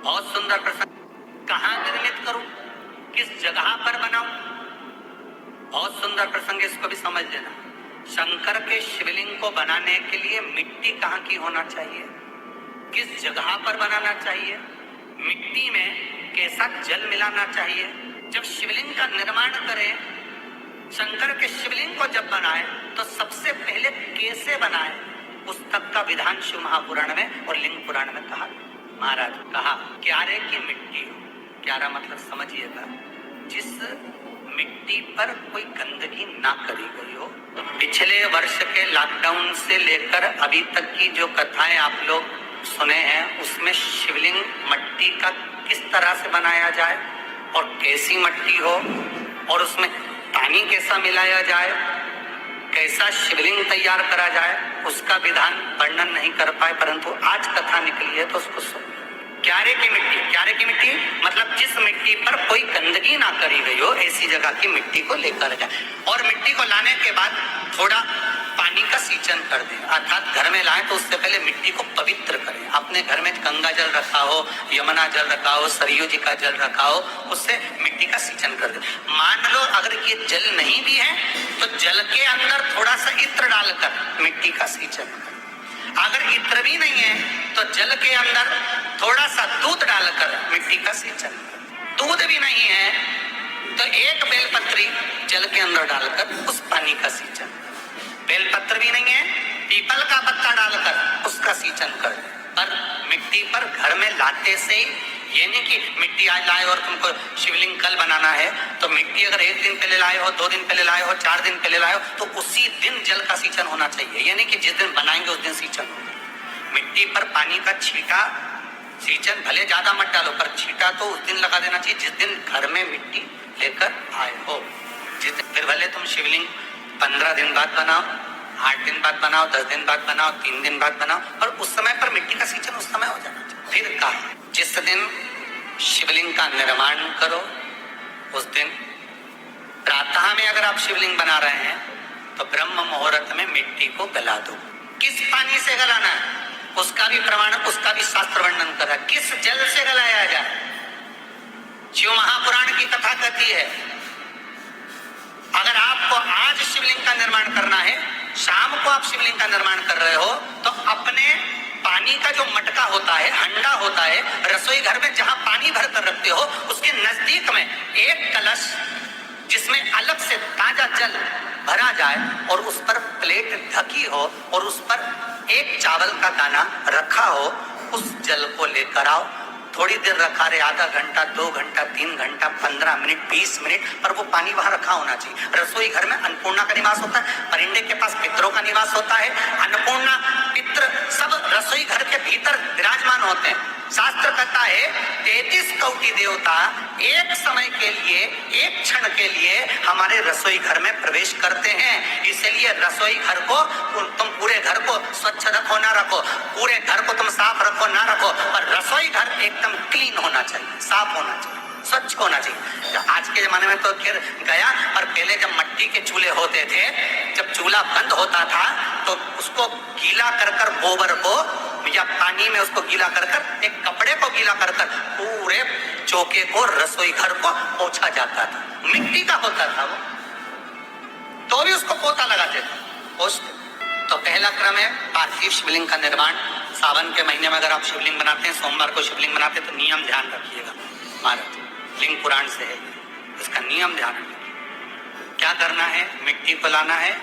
बहुत सुंदर प्रसंग। कहाँ निर्मित करूं, किस जगह पर बनाऊं? बहुत सुंदर प्रसंग, इसको भी समझ लेना। शंकर के शिवलिंग को बनाने के लिए मिट्टी कहाँ की होना चाहिए, किस जगह पर बनाना चाहिए, मिट्टी में कैसा जल मिलाना चाहिए। जब शिवलिंग का निर्माण करें, शंकर के शिवलिंग को जब बनाए तो सबसे पहले कैसे बनाए, उस तक का विधान शिव महापुराण में और लिंग पुराण में कहा। महाराज कहा क्यारे की मिट्टी हो। क्यारा मतलब समझिएगा, जिस मिट्टी पर कोई गंदगी ना करी गई हो। तो पिछले वर्ष के लॉकडाउन से लेकर अभी तक की जो कथाएं आप लोग सुने हैं, उसमें शिवलिंग मट्टी का किस तरह से बनाया जाए और कैसी मट्टी हो और उसमें पानी कैसा मिलाया जाए, कैसा शिवलिंग तैयार करा जाए, उसका विधान वर्णन नहीं कर पाए, परंतु आज कथा निकली है तो उसको सुन। क्यारे की मिट्टी, क्यारे की मिट्टी मतलब जिस मिट्टी पर कोई गंदगी ना करी गई हो, ऐसी जगह की मिट्टी को लेकर जाए और मिट्टी को लाने के बाद थोड़ा पानी का सींचन कर दें, अर्थात घर में लाएं तो उससे पहले मिट्टी को पवित्र करें। अपने घर में गंगा जल रखा हो, यमुना जल रखा हो, सरयू जी का जल रखा हो, उससे मिट्टी का सींचन कर दें। मान लो अगर ये जल नहीं भी है तो जल के अंदर थोड़ा सा इत्र डालकर मिट्टी का सींचन करें। अगर इत्र भी नहीं है तो जल के अंदर थोड़ा सा दूध डालकर मिट्टी का सींचन। दूध भी नहीं है तो एक बेलपत्री जल के अंदर डालकर उस पानी का सींचन। बेलपत्र भी नहीं है, पीपल का पत्ता डालकर उसका सींचन कर। पर मिट्टी पर घर में लाते से ये नहीं कि मिट्टी आज लाए और तुमको शिवलिंग कल बनाना है, तो मिट्टी अगर एक दिन पहले लाए हो, 2 दिन पहले लाए हो, 4 दिन पहले लाए हो, तो उसी दिन जल का सींचन होना चाहिए। ये नहीं कि जिस दिन बनाएंगे उस दिन सींचन हो। मिट्टी पर पानी का छींटा, सींचन भले ज्यादा मत डालो, पर छींटा तो उस दिन लगा देना चाहिए जिस दिन घर में मिट्टी लेकर आए हो। जिस दिन फिर भले तुम शिवलिंग 15 दिन बाद बनाओ, 8 दिन बाद बनाओ, 10 दिन बाद बनाओ, 3 दिन बाद बनाओ, पर उस समय पर मिट्टी का सींचन उस समय हो जाना चाहिए। फिर कहा जिस दिन शिवलिंग का निर्माण करो उस दिन प्रातः में अगर आप शिवलिंग बना रहे हैं तो ब्रह्म मुहूर्त में मिट्टी को गला दो। किस पानी से गलाना है उसका भी प्रमाण, उसका भी शास्त्र वर्णन कर रहा है। किस जल से गलाया जाए, शिव महापुराण की कथा कहती है अगर आपको आज शिवलिंग का निर्माण करना है, शाम को आप शिवलिंग का निर्माण कर रहे हो, तो अपने पानी का जो मटका होता है, हंडा होता है, रसोई घर में जहां पानी भर कर रखते हो, उसके नजदीक में एक कलश जिसमें अलग से ताजा जल भरा जाए और उस पर प्लेट ढकी हो और उस पर एक चावल का दाना रखा हो, उस जल को लेकर आओ। थोड़ी देर रखा रहे, आधा घंटा, 2 घंटा, 3 घंटा, 15 मिनट, 20 मिनट, पर वो पानी वहां रखा होना चाहिए। रसोई घर में अन्नपूर्णा का निवास होता है, परिंदे के पास पितरों का निवास होता है। अन्नपूर्णा, पित्र सब रसोई घर के भीतर विराजमान होते हैं। शास्त्र कहता है 33 कोटि देवता एक समय के लिए, एक क्षण के लिए हमारे रसोई घर में प्रवेश करते हैं। इसलिए रसोई घर को तुम पूरे घर को स्वच्छ रखो ना रखो, पूरे घर को तुम साफ रखो ना रखो, पर रसोई घर एकदम क्लीन होना चाहिए, साफ होना चाहिए, स्वच्छ होना चाहिए। आज के जमाने में तो फिर गया, पर पहले जब मट्टी के चूल्हे होते थे, जब चूल्हा बंद होता था तो उसको गीला कर कर, गोबर को या पानी में उसको गीला कर कर, एक कपड़े को गीला कर कर पूरे चौके को, रसोई घर को पोंछा जाता था। मिट्टी का होता था वो, तो भी उसको पोता लगाते थे। तो पहला क्रम है पार्थिव शिवलिंग का निर्माण। सावन के महीने में अगर आप शिवलिंग बनाते हैं, सोमवार को शिवलिंग बनाते हैं, तो नियम ध्यान रखिएगा। महाराज लिंग पुराण से है, इसका नियम ध्यान रखिए। क्या करना है, मिट्टी को लाना है,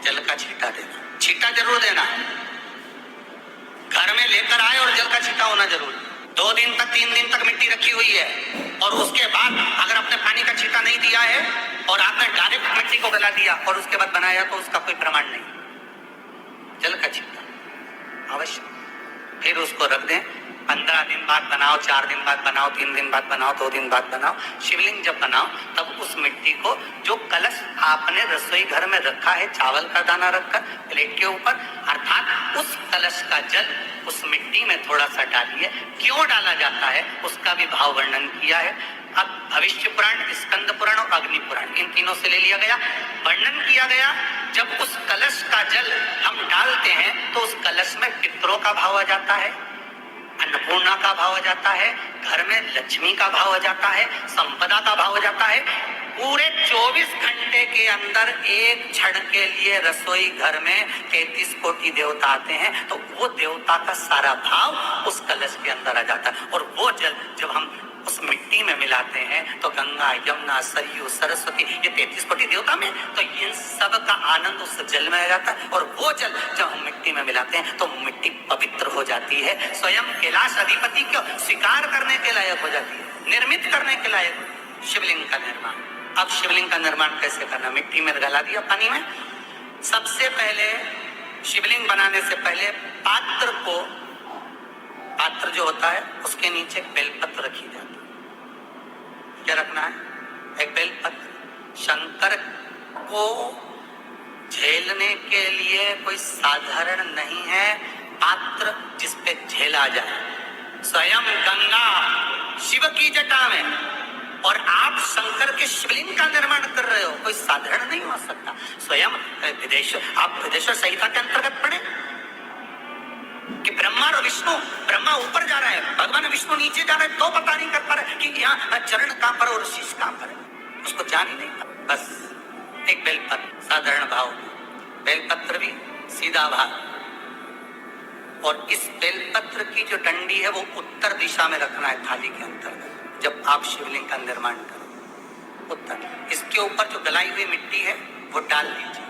जल का छींटा देना, छींटा जरूर देना है। घर में लेकर आए और जल का छींटा होना जरूर। 2 दिन तक, 3 दिन तक मिट्टी रखी हुई है और उसके बाद अगर आपने पानी का छींटा नहीं दिया है और आपने डायरेक्ट मिट्टी को गला दिया और उसके बाद बनाया, तो उसका कोई प्रमाण नहीं। जल का छींटा अवश्य। फिर उसको रख दें, 15 दिन बाद बनाओ, 4 दिन बाद बनाओ, 3 दिन बाद बनाओ, 2 दिन बाद बनाओ। शिवलिंग जब बनाओ तब उस मिट्टी को, जो कलश आपने रसोई घर में रखा है, चावल का दाना रखकर प्लेट के ऊपर, अर्थात उस कलश का जल उस मिट्टी में थोड़ा सा डालिए। क्यों डाला जाता है उसका भी भाव वर्णन किया है। अब भविष्य पुराण, स्कंद पुराण और अग्नि पुराण, इन तीनों से ले लिया गया, वर्णन किया गया। जब उस कलश का जल हम डालते हैं तो उस कलश में पितरों का भाव आ जाता है, अन्नपूर्णा का भाव आ जाता है, घर में लक्ष्मी का भाव आ जाता है, संपदा का भाव आ जाता है। पूरे 24 घंटे के अंदर एक क्षण के लिए रसोई घर में 33 कोटि देवता आते हैं, तो वो देवता का सारा भाव उस कलश के अंदर आ जाता है। और वो जल जब हम उस मिट्टी में मिलाते हैं तो गंगा, यमुना, सरयू, सरस्वती, ये 33 कोटि देवता में, तो इन सब का आनंद उस जल में आ जाता है। और वो जल जब हम मिट्टी में मिलाते हैं तो मिट्टी पवित्र हो जाती है, स्वयं कैलाश अधिपति को स्वीकार करने के लायक हो जाती है, निर्मित करने के लायक। शिवलिंग का निर्माण, अब शिवलिंग का निर्माण कैसे करना? मिट्टी में गला दिया पानी में। सबसे पहले शिवलिंग बनाने से पहले पात्र जो होता है उसके नीचे एक बेलपत्र रखी जाती है। क्या रखना है? एक बेलपत्र। शंकर को झेलने के लिए कोई साधारण नहीं है पात्र जिसपे झेला जाए। स्वयं गंगा शिव की जटा में, और आप शंकर के शिवलिंग का निर्माण कर रहे हो, कोई साधारण नहीं हो सकता। स्वयं आप विदेश्वर संहिता के अंतर्गत पढ़े कि ब्रह्मा और विष्णु, ब्रह्मा ऊपर जा रहा है, भगवान विष्णु नीचे जा रहे हैं, तो पता नहीं कर पा रहे कि यहाँ चरण कहां पर और शीश कहां पर है, उसको जान ही नहीं पा। बस एक बेलपत्र, साधारण भाव, बेलपत्र भी सीधा भाव। और इस बेलपत्र की जो डंडी है वो उत्तर दिशा में रखना है थाली के अंतर्गत। जब आप शिवलिंग का निर्माण करो उत्तर, इसके ऊपर जो गलाई हुई मिट्टी है वो डाल लीजिए।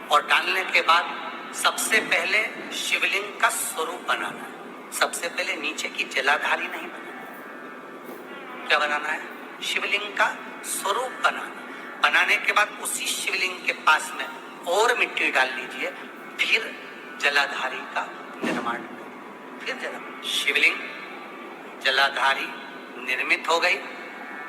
और डालने के बाद सबसे पहले शिवलिंग का स्वरूप बनाना है। सबसे पहले नीचे की जलाधारी नहीं बनाना। क्या बनाना है? शिवलिंग का स्वरूप बनाना। बनाने के बाद उसी शिवलिंग के पास में और मिट्टी डाल लीजिए, फिर जलाधारी का निर्माण। फिर शिवलिंग जलाधारी निर्मित हो गई।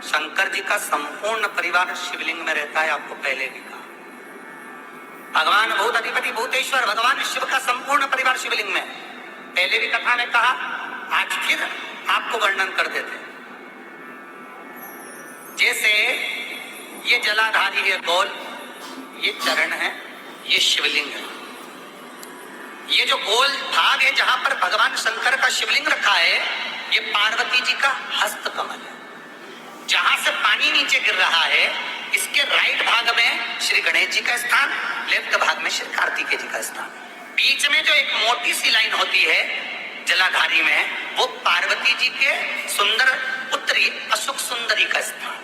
शंकर जी का संपूर्ण परिवार शिवलिंग में रहता है, आपको पहले भी कहा। भगवान भूत अधिपति भूतेश्वर भगवान शिव का संपूर्ण परिवार शिवलिंग में, पहले भी कथा में कहा, आज फिर आपको वर्णन कर देते। जैसे ये जलाधारी है गोल, ये चरण है, ये शिवलिंग है। ये जो गोल भाग है जहां पर भगवान शंकर का शिवलिंग रखा है, ये पार्वती जी का हस्त कमल है। जहां से पानी नीचे गिर रहा है, इसके राइट भाग में श्री गणेश जी का स्थान, लेफ्ट भाग में श्री कार्तिकेय जी का स्थान। बीच में जो एक मोटी सी लाइन होती है जलाधारी में, वो पार्वती जी के सुंदर पुत्री अशोक सुंदरी का स्थान।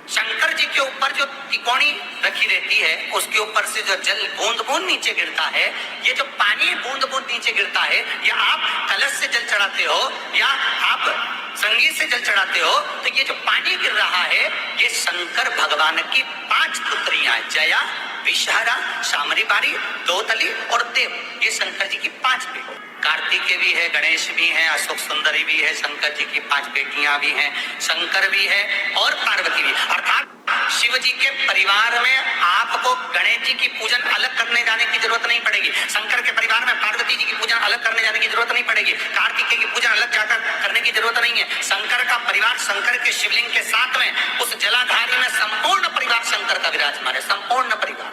शंकर जी के ऊपर जो तिकोनी रखी रहती है, उसके ऊपर से जो जल बूंद बूंद नीचे गिरता है, ये जो पानी बूंद बूंद नीचे गिरता है, या आप कलश से जल चढ़ाते हो या आप संगीत से जल चढ़ाते हो, तो ये जो पानी गिर रहा है, ये शंकर भगवान की 5 पुत्रियां, जया, विषहरा, शामरीबारी, दोतली और देव, ये शंकर जी की 5 बेटी। कार्तिकेय भी है, गणेश भी है, अशोक सुंदरी भी है, शंकर जी की 5 बेटियां भी हैं, शंकर भी है और पार्वती भी। अर्थात शिव जी के परिवार में आपको गणेश जी की पूजन अलग करने जाने की जरूरत नहीं पड़ेगी। शंकर के परिवार में पार्वती जी की पूजन अलग करने जाने की जरूरत नहीं पड़ेगी। कार्तिकेय की पूजन अलग जाकर करने की जरूरत नहीं है। शंकर का परिवार शंकर के शिवलिंग के साथ में उस जलाधारी में संपूर्ण परिवार शंकर का विराजमान है। संपूर्ण परिवार,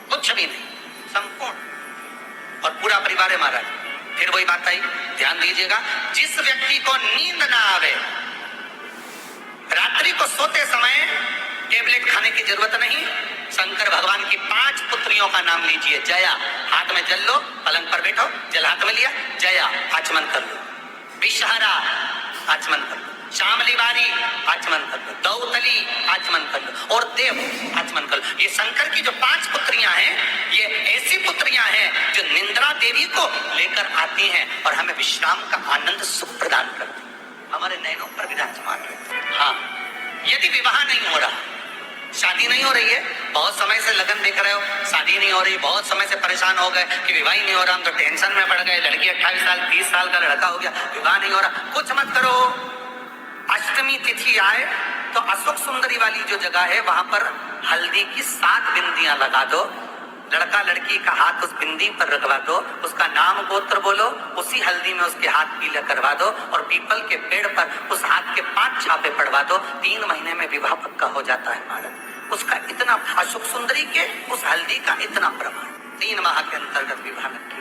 कुछ भी नहीं, संपूर्ण और पूरा परिवार है महाराज। फिर वही बात आई, ध्यान दीजिएगा, जिस व्यक्ति को नींद ना आवे, रात्रि को सोते समय टेबलेट खाने की जरूरत नहीं। शंकर भगवान की 5 पुत्रियों का नाम लीजिए। जया, हाथ में जल लो, पलंग पर बैठो, जल हाथ में लिया, जया आचमन कर लो। विषहरा आचमन कर लो। शामलीबारी आचमन कर लो। दौतली आचमन कर लो और देव आचमन कर लो। ये शंकर की जो 5 पुत्रियां हैं, ये ऐसी पुत्रियां हैं जो निंद्रा देवी को लेकर आती हैं और हमें विश्राम का आनंद सुख प्रदान करती, हमारे नैनों पर विराजमान रहती है। हाँ, यदि विवाह नहीं हो रहा, शादी नहीं हो रही है, बहुत समय से लगन देख रहे हो, शादी नहीं हो रही, बहुत समय से परेशान हो गए कि विवाह ही नहीं हो रहा, हम तो टेंशन में पड़ गए, लड़की 28 साल 30 साल का लड़का हो गया, विवाह नहीं हो रहा, कुछ मत करो। अष्टमी तिथि आए तो अशोक सुंदरी वाली जो जगह है, वहां पर हल्दी की 7 बिंदियां लगा दो, लड़का लड़की का हाथ उस बिंदी पर रखवा दो, उसका नाम गोत्र बोलो, उसी हल्दी में उसके हाथ पीला करवा दो और पीपल के पेड़ पर उस हाथ के 5 छापे पड़वा दो। 3 महीने में विवाह पक्का हो जाता है महाराज। उसका इतना, अशोक सुंदरी के उस हल्दी का इतना प्रमाण, 3 माह के अंतर्गत विवाह नक्की।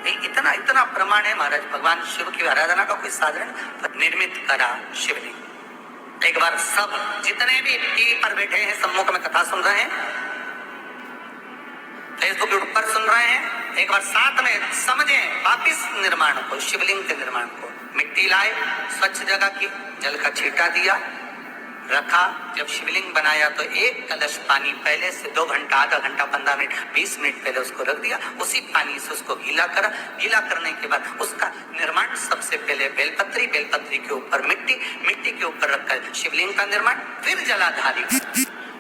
ये इतना इतना प्रमाण है महाराज। भगवान शिव की आराधना का कोई साधारण निर्मित करा शिवलिंग। एक बार सब जितने भी टीवी पर बैठे हैं, सम्मुख में कथा सुन रहे हैं, फेसबुक के ऊपर सुन रहे हैं, एक बार साथ में समझें वापिस निर्माण को, शिवलिंग के निर्माण को। मिट्टी लाए, स्वच्छ जगह की, जल का छींटा दिया, रखा। जब शिवलिंग बनाया तो एक कलश पानी पहले से 2 घंटा, आधा घंटा, 15 मिनट, 20 मिनट पहले उसको रख दिया। उसी पानी से उसको गीला करा। गीला करने के बाद उसका निर्माण सबसे पहले बेलपत्री, बेलपत्री के ऊपर मिट्टी, मिट्टी के ऊपर रखकर शिवलिंग का निर्माण, फिर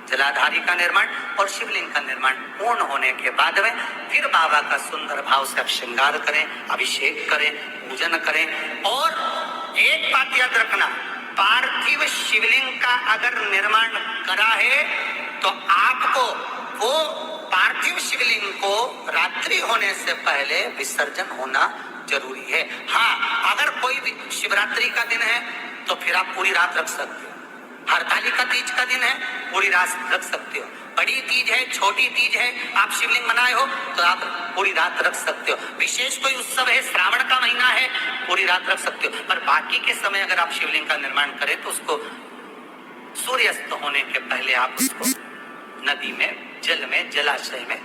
जलाधारी का निर्माण और शिवलिंग का निर्माण पूर्ण होने के बाद में फिर बाबा का सुंदर भाव से आप श्रृंगार करें, अभिषेक करें, पूजन करें। और एक बात याद रखना, पार्थिव शिवलिंग का अगर निर्माण करा है तो आपको वो पार्थिव शिवलिंग को रात्रि होने से पहले विसर्जन होना जरूरी है। हाँ, अगर कोई शिवरात्रि का दिन है तो फिर आप पूरी रात रख सकते हो। हरतालिका तीज का दिन है, पूरी रात रख सकते हो। बड़ी तीज है, छोटी तीज है, आप शिवलिंग बनाए हो तो आप पूरी रात रख सकते हो। विशेष कोई उत्सव है, श्रावण का महीना है, पूरी रात रख सकते हो। पर बाकी के समय अगर आप शिवलिंग का निर्माण करें तो उसको सूर्यास्त होने के पहले आप उसको नदी में, जल में, जलाशय में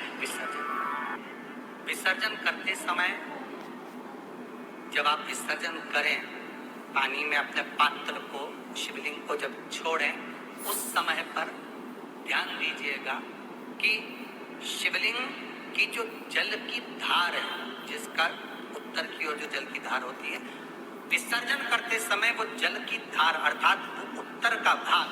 विसर्जन करते समय जब आप विसर्जन करें, पानी में अपने पात्र को, शिवलिंग को जब छोड़ें, उस समय पर ध्यान दीजिएगा कि शिवलिंग की जो जल की धार है, जिसका उत्तर की ओर जो जल की धार होती है, विसर्जन करते समय वो जल की धार अर्थात उत्तर का भाग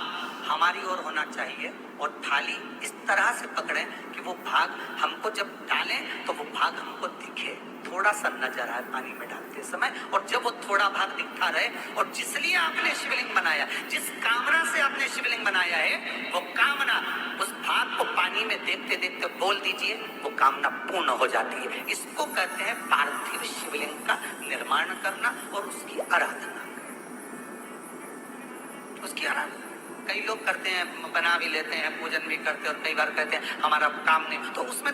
हमारी ओर होना चाहिए और थाली इस तरह से पकड़ें कि वो भाग हमको जब डालें तो वो भाग हमको दिखे, थोड़ा सा नजर आए पानी में डालते समय। और जब वो थोड़ा भाग दिखता रहे और जिसलिए आपने शिवलिंग बनाया, जिस कामना से आपने शिवलिंग बनाया है, वो कामना उस भाग को पानी में देखते देखते बोल दीजिए, वो कामना पूर्ण हो जाती है। इसको कहते हैं पार्थिव शिवलिंग का निर्माण करना और उसकी आराधना। उसकी आराधना कई लोग करते हैं, बना भी लेते हैं, पूजन भी करते हैं और कई बार कहते हैं हमारा काम नहीं, तो उसमें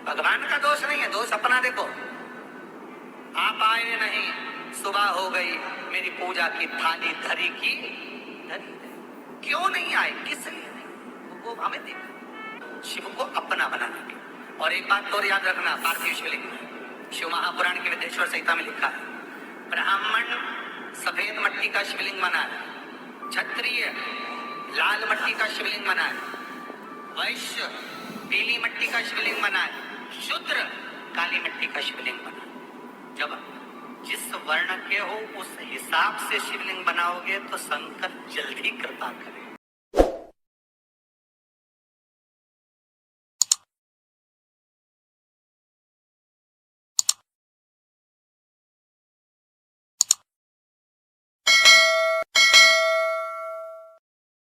भगवान का दोष नहीं है, दोष अपना देखो। आप आए नहीं, सुबह हो गई, मेरी पूजा की थाली धरी की धरी, क्यों नहीं आए, किस लिए नहीं, वो हमें देखो, शिव को अपना बनाने के। और एक बात और याद रखना, पार्थिव शिवलिंग में शिव महापुराण के विदेश्वर संहिता में लिखा है, ब्राह्मण सफेद मट्टी का शिवलिंग बनाए, क्षत्रिय लाल मट्टी का शिवलिंग बनाए, वैश्य पीली मट्टी का शिवलिंग बनाए, शूद्र काली मिट्टी का शिवलिंग बनाए। जब जिस वर्ण के हो उस हिसाब से शिवलिंग बनाओगे तो शंकर जल्दी कृपा करेगा।